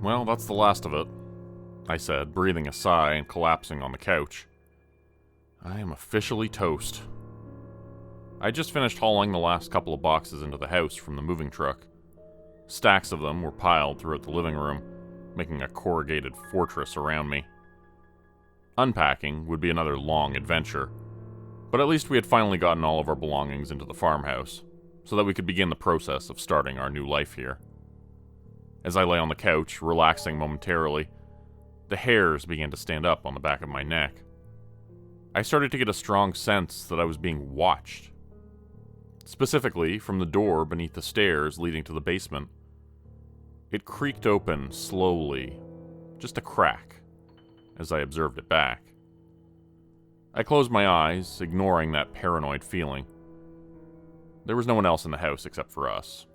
Well, that's the last of it, I said, breathing a sigh and collapsing on the couch. I am officially toast. I just finished hauling the last couple of boxes into the house from the moving truck. Stacks of them were piled throughout the living room, making a corrugated fortress around me. Unpacking would be another long adventure, but at least we had finally gotten all of our belongings into the farmhouse, so that we could begin the process of starting our new life here. As I lay on the couch, relaxing momentarily, the hairs began to stand up on the back of my neck. I started to get a strong sense that I was being watched. Specifically, from the door beneath the stairs leading to the basement. It creaked open slowly, just a crack, as I observed it back. I closed my eyes, ignoring that paranoid feeling. There was no one else in the house except for us.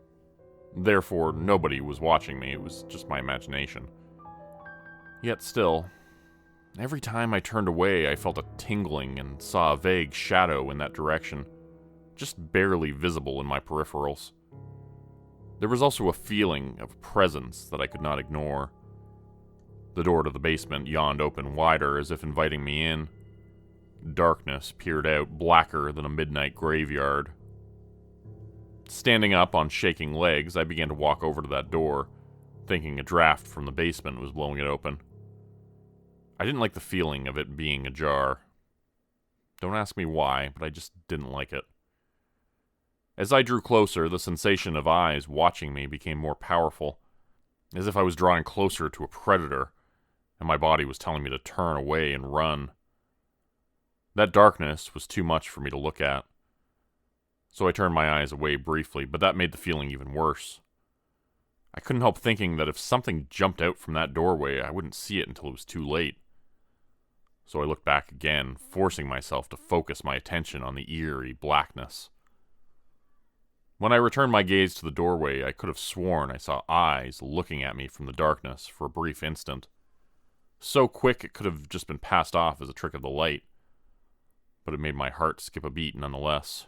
Therefore, nobody was watching me, it was just my imagination. Yet still, every time I turned away, I felt a tingling and saw a vague shadow in that direction, just barely visible in my peripherals. There was also a feeling of presence that I could not ignore. The door to the basement yawned open wider as if inviting me in. Darkness peered out, blacker than a midnight graveyard. Standing up on shaking legs, I began to walk over to that door, thinking a draft from the basement was blowing it open. I didn't like the feeling of it being ajar. Don't ask me why, but I just didn't like it. As I drew closer, the sensation of eyes watching me became more powerful, as if I was drawing closer to a predator, and my body was telling me to turn away and run. That darkness was too much for me to look at, so I turned my eyes away briefly, but that made the feeling even worse. I couldn't help thinking that if something jumped out from that doorway, I wouldn't see it until it was too late. So I looked back again, forcing myself to focus my attention on the eerie blackness. When I returned my gaze to the doorway, I could have sworn I saw eyes looking at me from the darkness for a brief instant. So quick it could have just been passed off as a trick of the light, but it made my heart skip a beat nonetheless.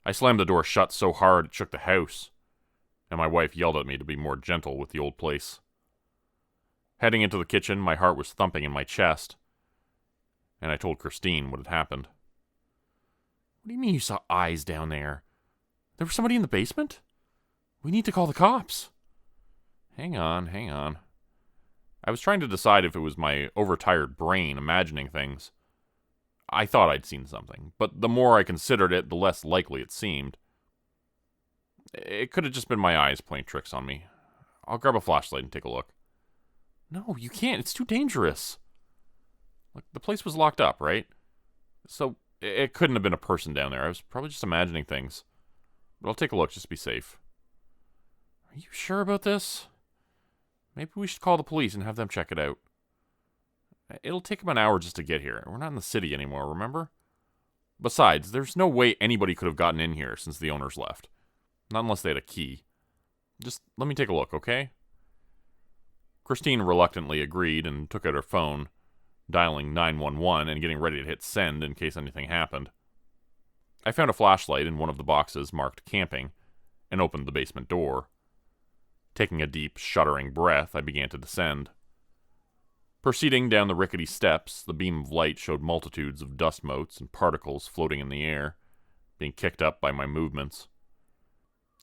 I slammed the door shut so hard it shook the house, and my wife yelled at me to be more gentle with the old place. Heading into the kitchen, my heart was thumping in my chest, and I told Christine what had happened. "What do you mean you saw eyes down there? There was somebody in the basement? We need to call the cops." Hang on. I was trying to decide if it was my overtired brain imagining things. I thought I'd seen something, but the more I considered it, the less likely it seemed. It could have just been my eyes playing tricks on me. I'll grab a flashlight and take a look. No, you can't. It's too dangerous. Look, the place was locked up, right? So it couldn't have been a person down there. I was probably just imagining things. But I'll take a look just to be safe. Are you sure about this? Maybe we should call the police and have them check it out. It'll take them an hour just to get here. We're not in the city anymore, remember? Besides, there's no way anybody could have gotten in here since the owners left. Not unless they had a key. Just let me take a look, okay? Christine reluctantly agreed and took out her phone, dialing 911 and getting ready to hit send in case anything happened. I found a flashlight in one of the boxes marked camping and opened the basement door. Taking a deep, shuddering breath, I began to descend. Proceeding down the rickety steps, the beam of light showed multitudes of dust motes and particles floating in the air, being kicked up by my movements.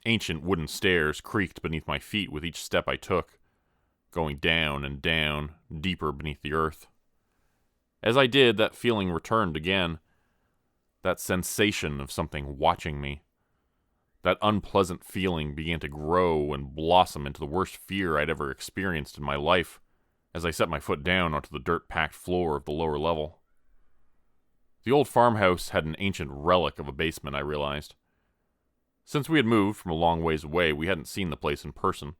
Ancient wooden stairs creaked beneath my feet with each step I took, going down and down, deeper beneath the earth. As I did, that feeling returned again. That sensation of something watching me. That unpleasant feeling began to grow and blossom into the worst fear I'd ever experienced in my life as I set my foot down onto the dirt-packed floor of the lower level. The old farmhouse had an ancient relic of a basement, I realized. Since we had moved from a long ways away, we hadn't seen the place in person.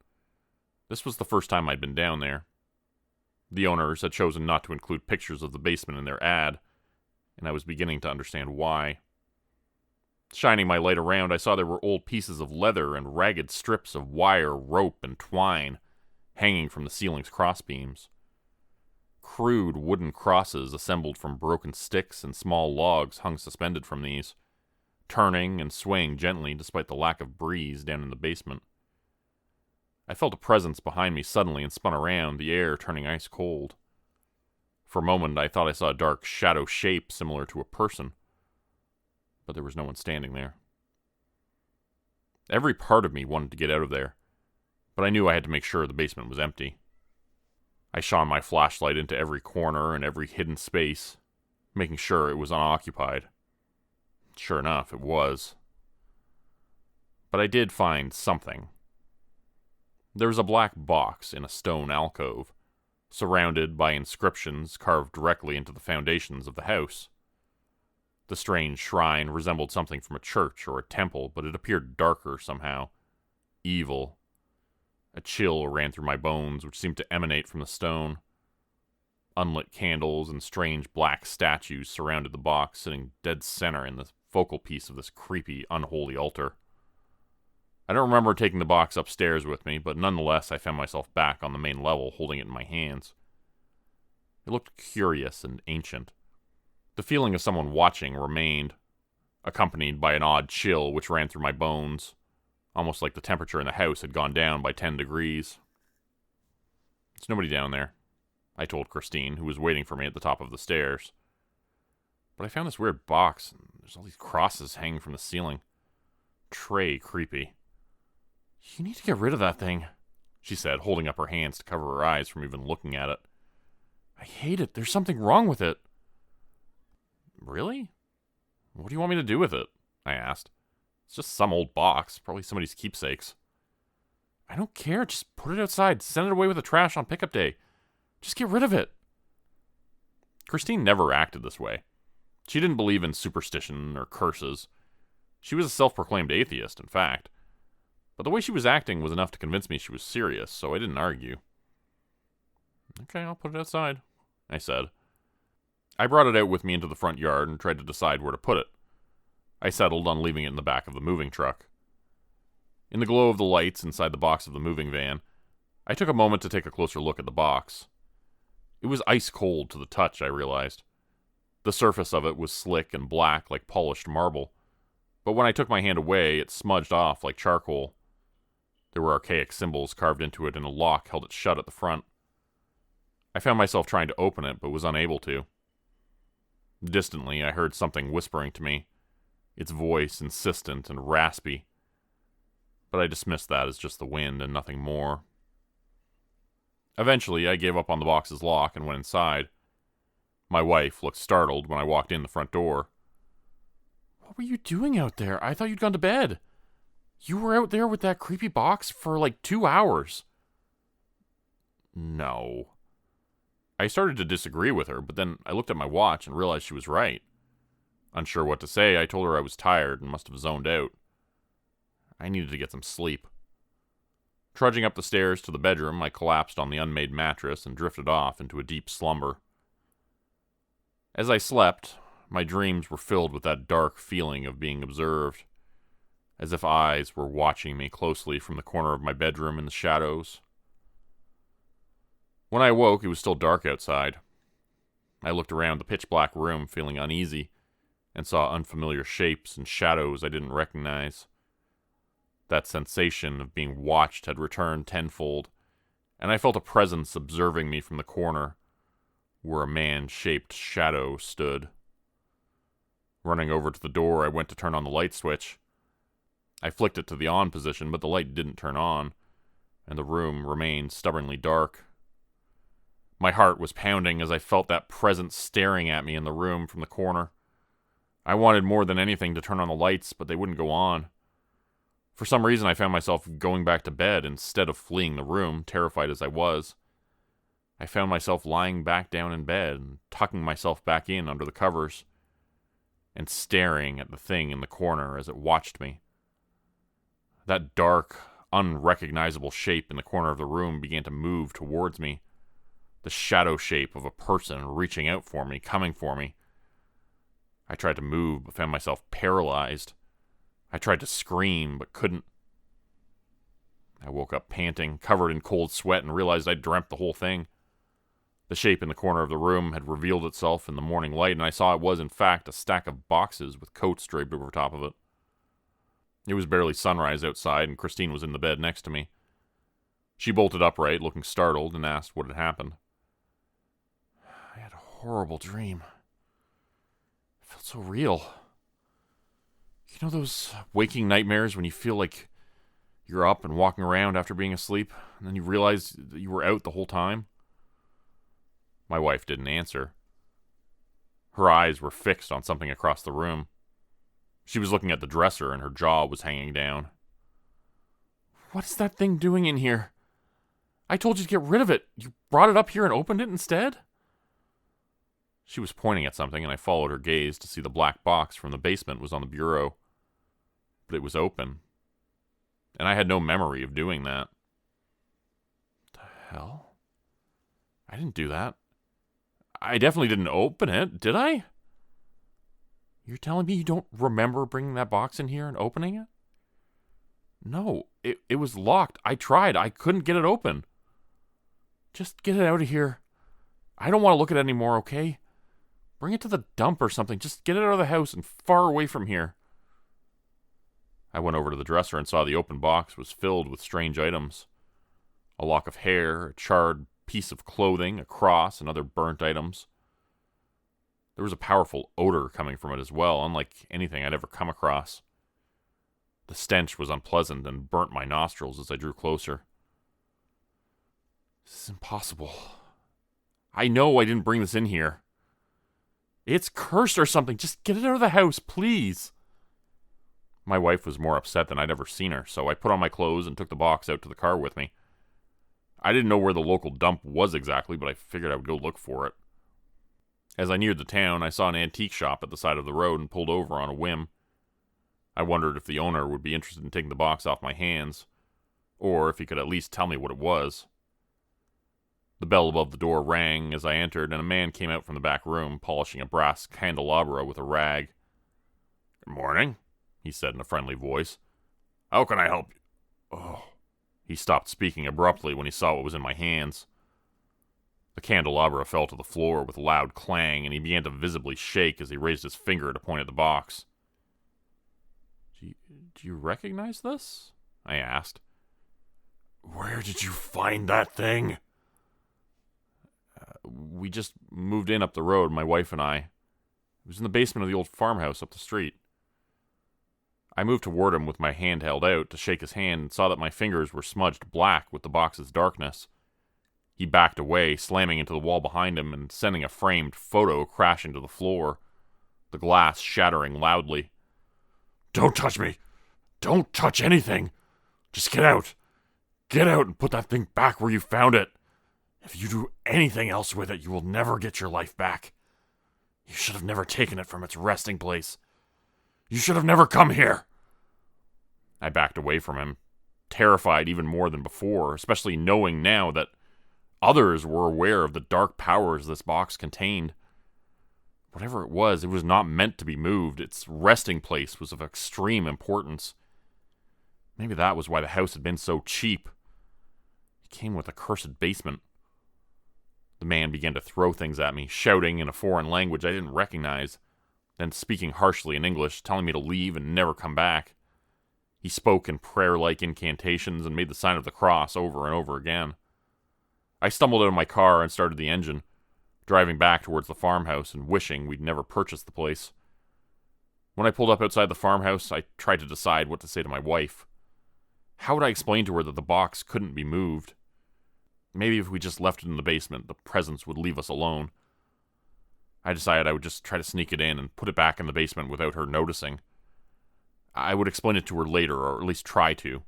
This was the first time I'd been down there. The owners had chosen not to include pictures of the basement in their ad, and I was beginning to understand why. Shining my light around, I saw there were old pieces of leather and ragged strips of wire, rope, and twine hanging from the ceiling's crossbeams. Crude wooden crosses assembled from broken sticks and small logs hung suspended from these, turning and swaying gently despite the lack of breeze down in the basement. I felt a presence behind me suddenly and spun around, the air turning ice cold. For a moment, I thought I saw a dark shadow shape similar to a person, but there was no one standing there. Every part of me wanted to get out of there, but I knew I had to make sure the basement was empty. I shone my flashlight into every corner and every hidden space, making sure it was unoccupied. Sure enough, it was. But I did find something. There was a black box in a stone alcove, surrounded by inscriptions carved directly into the foundations of the house. The strange shrine resembled something from a church or a temple, but it appeared darker somehow. Evil. A chill ran through my bones, which seemed to emanate from the stone. Unlit candles and strange black statues surrounded the box, sitting dead center in the focal piece of this creepy, unholy altar. I don't remember taking the box upstairs with me, but nonetheless I found myself back on the main level, holding it in my hands. It looked curious and ancient. The feeling of someone watching remained, accompanied by an odd chill which ran through my bones, almost like the temperature in the house had gone down by 10 degrees. "There's nobody down there," I told Christine, who was waiting for me at the top of the stairs. "But I found this weird box, and there's all these crosses hanging from the ceiling. Tray creepy." "You need to get rid of that thing," she said, holding up her hands to cover her eyes from even looking at it. "I hate it. There's something wrong with it." "Really? What do you want me to do with it?" I asked. "It's just some old box, probably somebody's keepsakes." "I don't care. Just put it outside. Send it away with the trash on pickup day. Just get rid of it." Christine never acted this way. She didn't believe in superstition or curses. She was a self-proclaimed atheist, in fact. But the way she was acting was enough to convince me she was serious, so I didn't argue. "Okay, I'll put it outside," I said. I brought it out with me into the front yard and tried to decide where to put it. I settled on leaving it in the back of the moving truck. In the glow of the lights inside the box of the moving van, I took a moment to take a closer look at the box. It was ice cold to the touch, I realized. The surface of it was slick and black like polished marble, but when I took my hand away, it smudged off like charcoal. There were archaic symbols carved into it, and a lock held it shut at the front. I found myself trying to open it, but was unable to. Distantly, I heard something whispering to me, its voice insistent and raspy. But I dismissed that as just the wind and nothing more. Eventually, I gave up on the box's lock and went inside. My wife looked startled when I walked in the front door. "What were you doing out there? I thought you'd gone to bed. You were out there with that creepy box for like 2 hours. "No." I started to disagree with her, but then I looked at my watch and realized she was right. Unsure what to say, I told her I was tired and must have zoned out. I needed to get some sleep. Trudging up the stairs to the bedroom, I collapsed on the unmade mattress and drifted off into a deep slumber. As I slept, my dreams were filled with that dark feeling of being observed, as if eyes were watching me closely from the corner of my bedroom in the shadows. When I awoke, it was still dark outside. I looked around the pitch-black room, feeling uneasy, and saw unfamiliar shapes and shadows I didn't recognize. That sensation of being watched had returned tenfold, and I felt a presence observing me from the corner, where a man-shaped shadow stood. Running over to the door, I went to turn on the light switch. I flicked it to the on position, but the light didn't turn on, and the room remained stubbornly dark. My heart was pounding as I felt that presence staring at me in the room from the corner. I wanted more than anything to turn on the lights, but they wouldn't go on. For some reason, I found myself going back to bed instead of fleeing the room, terrified as I was. I found myself lying back down in bed and tucking myself back in under the covers and staring at the thing in the corner as it watched me. That dark, unrecognizable shape in the corner of the room began to move towards me, the shadow shape of a person reaching out for me, coming for me. I tried to move, but found myself paralyzed. I tried to scream, but couldn't. I woke up panting, covered in cold sweat, and realized I'd dreamt the whole thing. The shape in the corner of the room had revealed itself in the morning light, and I saw it was, in fact, a stack of boxes with coats draped over top of it. It was barely sunrise outside, and Christine was in the bed next to me. She bolted upright, looking startled, and asked what had happened. I had a horrible dream. It felt so real. You know those waking nightmares when you feel like you're up and walking around after being asleep, and then you realize that you were out the whole time? My wife didn't answer. Her eyes were fixed on something across the room. She was looking at the dresser, and her jaw was hanging down. What is that thing doing in here? I told you to get rid of it. You brought it up here and opened it instead? She was pointing at something, and I followed her gaze to see the black box from the basement was on the bureau. But it was open. And I had no memory of doing that. The hell? I didn't do that. I definitely didn't open it, did I? You're telling me you don't remember bringing that box in here and opening it? No, it was locked. I tried. I couldn't get it open. Just get it out of here. I don't want to look at it anymore, okay? Bring it to the dump or something. Just get it out of the house and far away from here. I went over to the dresser and saw the open box was filled with strange items. A lock of hair, a charred piece of clothing, a cross, and other burnt items. There was a powerful odor coming from it as well, unlike anything I'd ever come across. The stench was unpleasant and burnt my nostrils as I drew closer. This is impossible. I know I didn't bring this in here. It's cursed or something. Just get it out of the house, please. My wife was more upset than I'd ever seen her, so I put on my clothes and took the box out to the car with me. I didn't know where the local dump was exactly, but I figured I would go look for it. As I neared the town, I saw an antique shop at the side of the road and pulled over on a whim. I wondered if the owner would be interested in taking the box off my hands, or if he could at least tell me what it was. The bell above the door rang as I entered, and a man came out from the back room, polishing a brass candelabra with a rag. "Good morning," he said in a friendly voice. "How can I help you?" Oh. He stopped speaking abruptly when he saw what was in my hands. The candelabra fell to the floor with a loud clang, and he began to visibly shake as he raised his finger to point at the box. Do you recognize this?" I asked. "Where did you find that thing?" We just moved in up the road, my wife and I. It was in the basement of the old farmhouse up the street. I moved toward him with my hand held out to shake his hand and saw that my fingers were smudged black with the box's darkness. He backed away, slamming into the wall behind him and sending a framed photo crashing to the floor, the glass shattering loudly. "Don't touch me! Don't touch anything! Just get out! Get out and put that thing back where you found it! If you do anything else with it, you will never get your life back. You should have never taken it from its resting place. You should have never come here." I backed away from him, terrified even more than before, especially knowing now that others were aware of the dark powers this box contained. Whatever it was not meant to be moved. Its resting place was of extreme importance. Maybe that was why the house had been so cheap. It came with a cursed basement. The man began to throw things at me, shouting in a foreign language I didn't recognize, then speaking harshly in English, telling me to leave and never come back. He spoke in prayer-like incantations and made the sign of the cross over and over again. I stumbled out of my car and started the engine, driving back towards the farmhouse and wishing we'd never purchased the place. When I pulled up outside the farmhouse, I tried to decide what to say to my wife. How would I explain to her that the box couldn't be moved? Maybe if we just left it in the basement, the presence would leave us alone. I decided I would just try to sneak it in and put it back in the basement without her noticing. I would explain it to her later, or at least try to.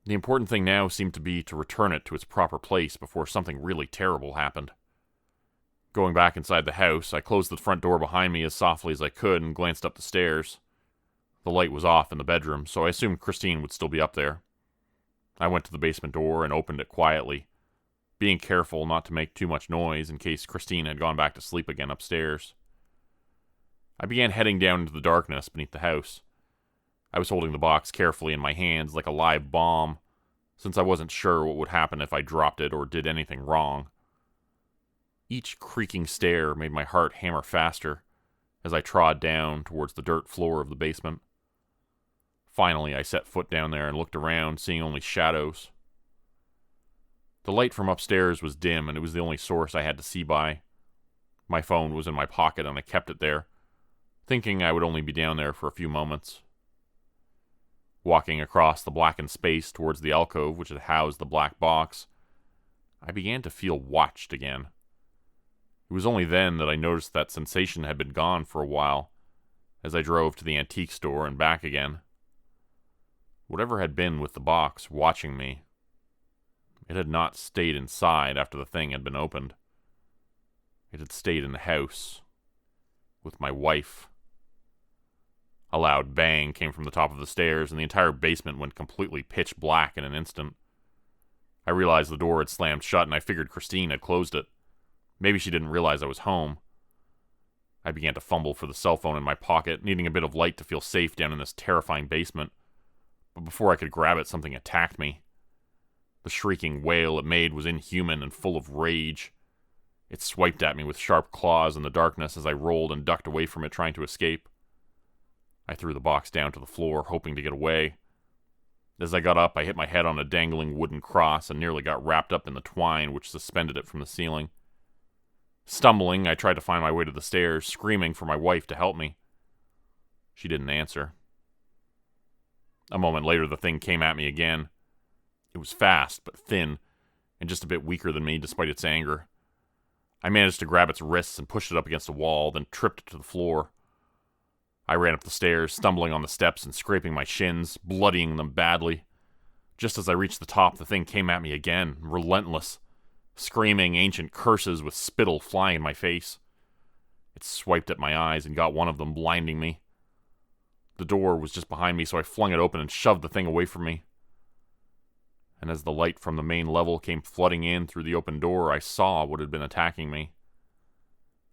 The important thing now seemed to be to return it to its proper place before something really terrible happened. Going back inside the house, I closed the front door behind me as softly as I could and glanced up the stairs. The light was off in the bedroom, so I assumed Christine would still be up there. I went to the basement door and opened it quietly, being careful not to make too much noise in case Christine had gone back to sleep again upstairs. I began heading down into the darkness beneath the house. I was holding the box carefully in my hands like a live bomb, since I wasn't sure what would happen if I dropped it or did anything wrong. Each creaking stair made my heart hammer faster as I trod down towards the dirt floor of the basement. Finally, I set foot down there and looked around, seeing only shadows. The light from upstairs was dim, and it was the only source I had to see by. My phone was in my pocket, and I kept it there, thinking I would only be down there for a few moments. Walking across the blackened space towards the alcove which had housed the black box, I began to feel watched again. It was only then that I noticed that sensation had been gone for a while, as I drove to the antique store and back again. Whatever had been with the box watching me, it had not stayed inside after the thing had been opened. It had stayed in the house, with my wife. A loud bang came from the top of the stairs, and the entire basement went completely pitch black in an instant. I realized the door had slammed shut, and I figured Christine had closed it. Maybe she didn't realize I was home. I began to fumble for the cell phone in my pocket, needing a bit of light to feel safe down in this terrifying basement. But before I could grab it, something attacked me. The shrieking wail it made was inhuman and full of rage. It swiped at me with sharp claws in the darkness as I rolled and ducked away from it, trying to escape. I threw the box down to the floor, hoping to get away. As I got up, I hit my head on a dangling wooden cross and nearly got wrapped up in the twine which suspended it from the ceiling. Stumbling, I tried to find my way to the stairs, screaming for my wife to help me. She didn't answer. A moment later, the thing came at me again. It was fast, but thin, and just a bit weaker than me despite its anger. I managed to grab its wrists and push it up against a wall, then tripped it to the floor. I ran up the stairs, stumbling on the steps and scraping my shins, bloodying them badly. Just as I reached the top, the thing came at me again, relentless, screaming ancient curses with spittle flying in my face. It swiped at my eyes and got one of them, blinding me. The door was just behind me, so I flung it open and shoved the thing away from me. And as the light from the main level came flooding in through the open door, I saw what had been attacking me.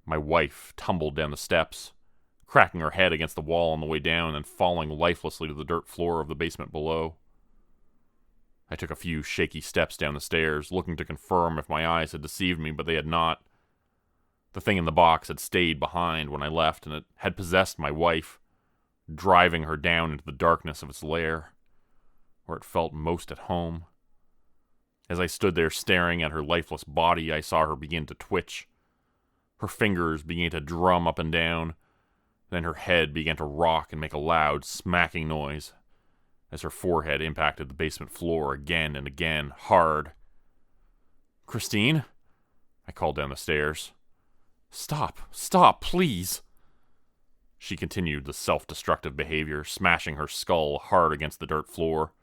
My wife tumbled down the steps, cracking her head against the wall on the way down and falling lifelessly to the dirt floor of the basement below. I took a few shaky steps down the stairs, looking to confirm if my eyes had deceived me, but they had not. The thing in the box had stayed behind when I left, and it had possessed my wife, driving her down into the darkness of its lair, where it felt most at home. As I stood there staring at her lifeless body, I saw her begin to twitch. Her fingers began to drum up and down. Then her head began to rock and make a loud, smacking noise as her forehead impacted the basement floor again and again, hard. "Christine?" I called down the stairs. Stop, please." She continued the self-destructive behavior, smashing her skull hard against the dirt floor.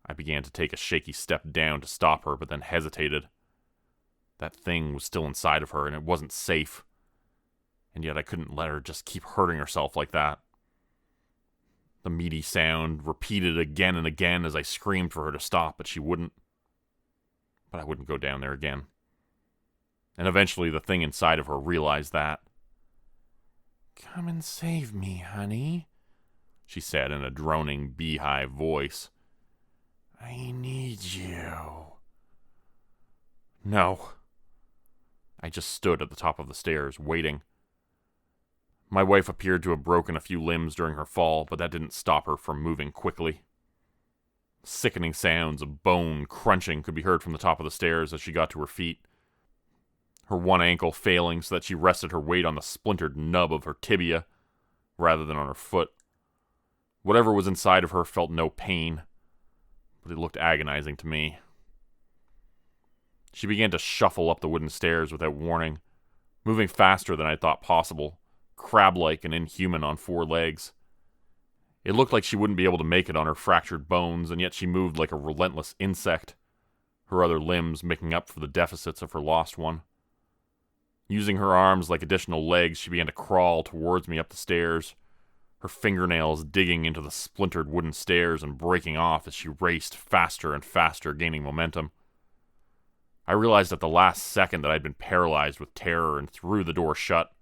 I began to take a shaky step down to stop her, but then hesitated. That thing was still inside of her, and it wasn't safe. And yet I couldn't let her just keep hurting herself like that. The meaty sound repeated again and again as I screamed for her to stop, but she wouldn't. But I wouldn't go down there again. And eventually the thing inside of her realized that. "Come and save me, honey," she said in a droning beehive voice. "I need you." No. I just stood at the top of the stairs, waiting. My wife appeared to have broken a few limbs during her fall, but that didn't stop her from moving quickly. Sickening sounds of bone crunching could be heard from the top of the stairs as she got to her feet, her one ankle failing so that she rested her weight on the splintered nub of her tibia rather than on her foot. Whatever was inside of her felt no pain, but it looked agonizing to me. She began to shuffle up the wooden stairs without warning, moving faster than I thought possible, crab-like and inhuman on 4 legs. It looked like she wouldn't be able to make it on her fractured bones, and yet she moved like a relentless insect, her other limbs making up for the deficits of her lost one. Using her arms like additional legs, she began to crawl towards me up the stairs, her fingernails digging into the splintered wooden stairs and breaking off as she raced faster and faster, gaining momentum. I realized at the last second that I'd been paralyzed with terror and threw the door shut,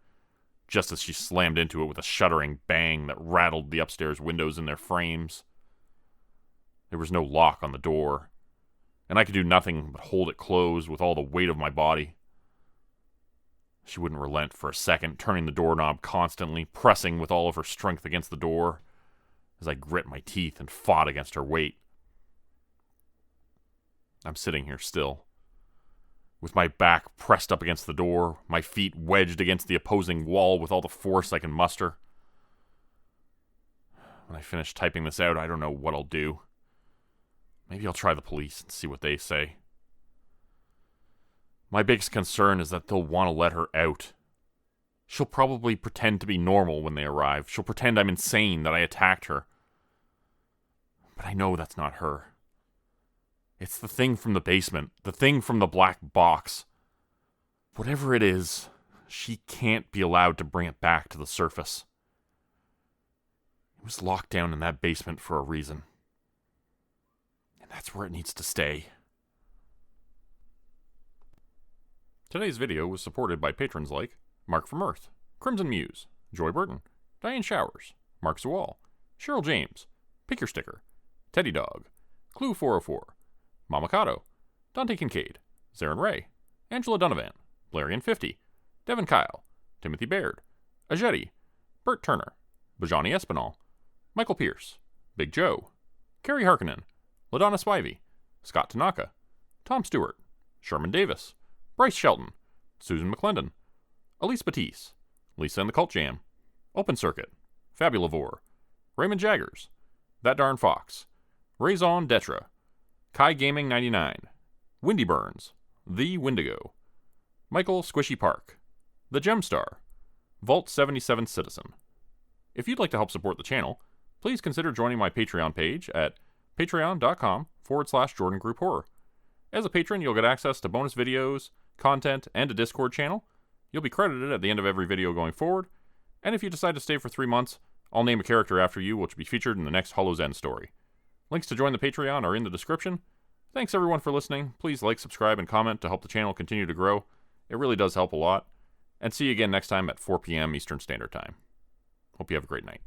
just as she slammed into it with a shuddering bang that rattled the upstairs windows in their frames. There was no lock on the door, and I could do nothing but hold it closed with all the weight of my body. She wouldn't relent for a second, turning the doorknob constantly, pressing with all of her strength against the door, as I grit my teeth and fought against her weight. I'm sitting here still, with my back pressed up against the door, my feet wedged against the opposing wall with all the force I can muster. When I finish typing this out, I don't know what I'll do. Maybe I'll try the police and see what they say. My biggest concern is that they'll want to let her out. She'll probably pretend to be normal when they arrive. She'll pretend I'm insane, that I attacked her. But I know that's not her. It's the thing from the basement, the thing from the black box. Whatever it is, she can't be allowed to bring it back to the surface. It was locked down in that basement for a reason. And that's where it needs to stay. Today's video was supported by patrons like Mark from Earth, Crimson Muse, Joy Burton, Diane Showers, Mark Zawal, Cheryl James, Pick Your Sticker, Teddy Dog, Clue 404, Mamakato, Dante Kincaid, Zarin Ray, Angela Donovan, Blarian50, Devin Kyle, Timothy Baird, Ajeti, Bert Turner, Bajani Espinal, Michael Pierce, Big Joe, Carrie Harkonnen, LaDonna Spivey, Scott Tanaka, Tom Stewart, Sherman Davis, Bryce Shelton, Susan McClendon, Elise Batiste, Lisa and the Cult Jam, Open Circuit, Fabulavore, Raymond Jaggers, That Darn Fox, Raison Detra, Kai Gaming 99, Windy Burns, The Windigo, Michael Squishy Park, The Gemstar, Vault 77 Citizen. If you'd like to help support the channel, please consider joining my Patreon page at patreon.com/Jordan Group Horror. As a patron, you'll get access to bonus videos, content, and a Discord channel. You'll be credited at the end of every video going forward, and if you decide to stay for 3 months, I'll name a character after you, which will be featured in the next Hollow's End story. Links to join the Patreon are in the description. Thanks everyone for listening. Please like, subscribe, and comment to help the channel continue to grow. It really does help a lot. And see you again next time at 4 p.m. Eastern Standard Time. Hope you have a great night.